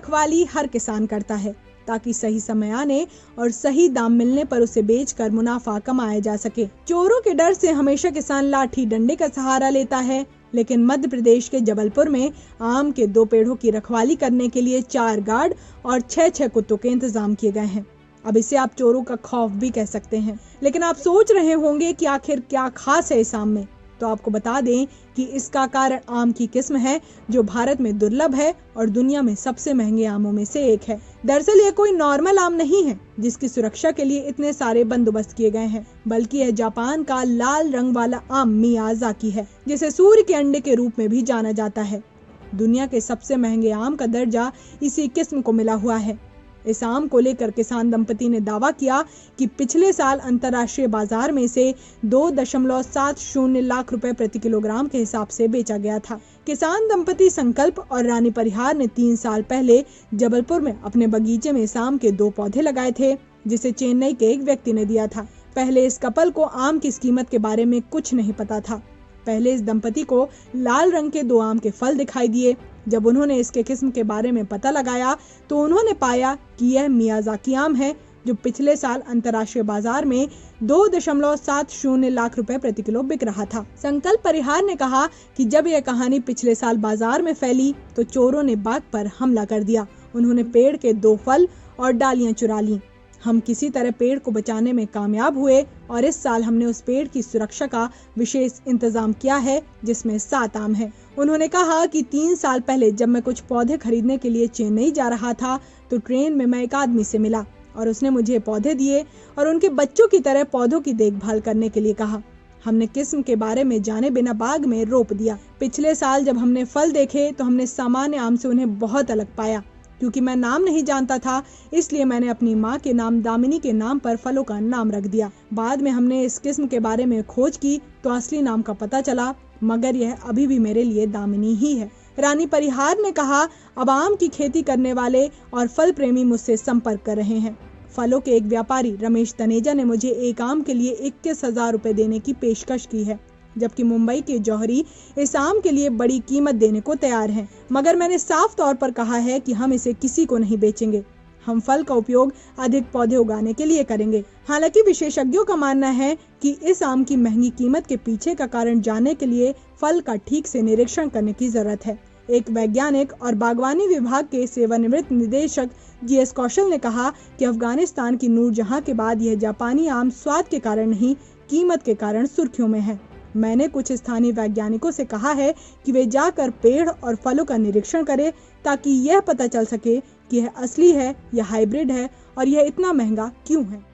रखवाली हर किसान करता है ताकि सही समय आने और सही दाम मिलने पर उसे बेचकर मुनाफा कमाया जा सके। चोरों के डर से हमेशा किसान लाठी डंडे का सहारा लेता है, लेकिन मध्य प्रदेश के जबलपुर में आम के 2 पेड़ों की रखवाली करने के लिए 4 गार्ड और 6 कुत्तों के इंतजाम किए गए हैं। अब इसे आप चोरों का खौफ भी कह सकते हैं। लेकिन आप सोच रहे होंगे कि आखिर क्या खास है इस आम में, तो आपको बता दें कि इसका कारण आम की किस्म है जो भारत में दुर्लभ है और दुनिया में सबसे महंगे आमों में से एक है। दरअसल ये कोई नॉर्मल आम नहीं है जिसकी सुरक्षा के लिए इतने सारे बंदोबस्त किए गए हैं, बल्कि यह जापान का लाल रंग वाला आम मियाजाकी है, जिसे सूर्य के अंडे के रूप में भी जाना जाता है। दुनिया के सबसे महंगे आम का दर्जा इसी किस्म को मिला हुआ है। इस आम को लेकर किसान दंपति ने दावा किया कि पिछले साल अंतर्राष्ट्रीय बाजार में इसे 2.70 लाख रुपए प्रति किलोग्राम के हिसाब से बेचा गया था। किसान दंपति संकल्प और रानी परिहार ने 3 साल पहले जबलपुर में अपने बगीचे में इस आम के 2 पौधे लगाए थे, जिसे चेन्नई के एक व्यक्ति ने दिया था। पहले इस कपल को आम की कीमत के बारे में कुछ नहीं पता था। पहले इस दंपति को लाल रंग के 2 आम के फल दिखाई दिए। जब उन्होंने इसके किस्म के बारे में पता लगाया तो उन्होंने पाया कि यह मियाजाकी आम है जो पिछले साल अंतर्राष्ट्रीय बाजार में 2.70 लाख रुपए प्रति किलो बिक रहा था। संकल्प परिहार ने कहा कि जब यह कहानी पिछले साल बाजार में फैली तो चोरों ने बाग पर हमला कर दिया। उन्होंने पेड़ के 2 फल और डालियां चुरा लीं। हम किसी तरह पेड़ को बचाने में कामयाब हुए और इस साल हमने उस पेड़ की सुरक्षा का विशेष इंतजाम किया है जिसमें 7 आम है। उन्होंने कहा कि 3 साल पहले जब मैं कुछ पौधे खरीदने के लिए चेन्नई जा रहा था तो ट्रेन में मैं एक आदमी से मिला और उसने मुझे पौधे दिए और उनके बच्चों की तरह पौधों की देखभाल करने के लिए कहा। हमने किस्म के बारे में जाने बिना बाग में रोप दिया। पिछले साल जब हमने फल देखे तो हमने सामान्य आम से उन्हें बहुत अलग पाया। क्योंकि मैं नाम नहीं जानता था, इसलिए मैंने अपनी माँ के नाम दामिनी के नाम पर फलों का नाम रख दिया। बाद में हमने इस किस्म के बारे में खोज की तो असली नाम का पता चला, मगर यह अभी भी मेरे लिए दामिनी ही है। रानी परिहार ने कहा, अब आम की खेती करने वाले और फल प्रेमी मुझसे संपर्क कर रहे हैं। फलों के एक व्यापारी रमेश तनेजा ने मुझे एक आम के लिए 21,000 रुपए देने की पेशकश की है, जबकि मुंबई के जौहरी इस आम के लिए बड़ी कीमत देने को तैयार हैं। मगर मैंने साफ तौर पर कहा है कि हम इसे किसी को नहीं बेचेंगे। हम फल का उपयोग अधिक पौधे उगाने के लिए करेंगे। हालांकि विशेषज्ञों का मानना है कि इस आम की महंगी कीमत के पीछे का कारण जानने के लिए फल का ठीक से निरीक्षण करने की जरूरत है। एक वैज्ञानिक और बागवानी विभाग के सेवानिवृत्त निदेशक GS कौशल ने कहा कि अफगानिस्तान की नूरजहां के बाद यह जापानी आम स्वाद के कारण नहीं, कीमत के कारण सुर्खियों में है। मैंने कुछ स्थानीय वैज्ञानिकों से कहा है कि वे जाकर पेड़ और फलों का निरीक्षण करें ताकि यह पता चल सके कि यह असली है या हाइब्रिड है और यह इतना महंगा क्यों है।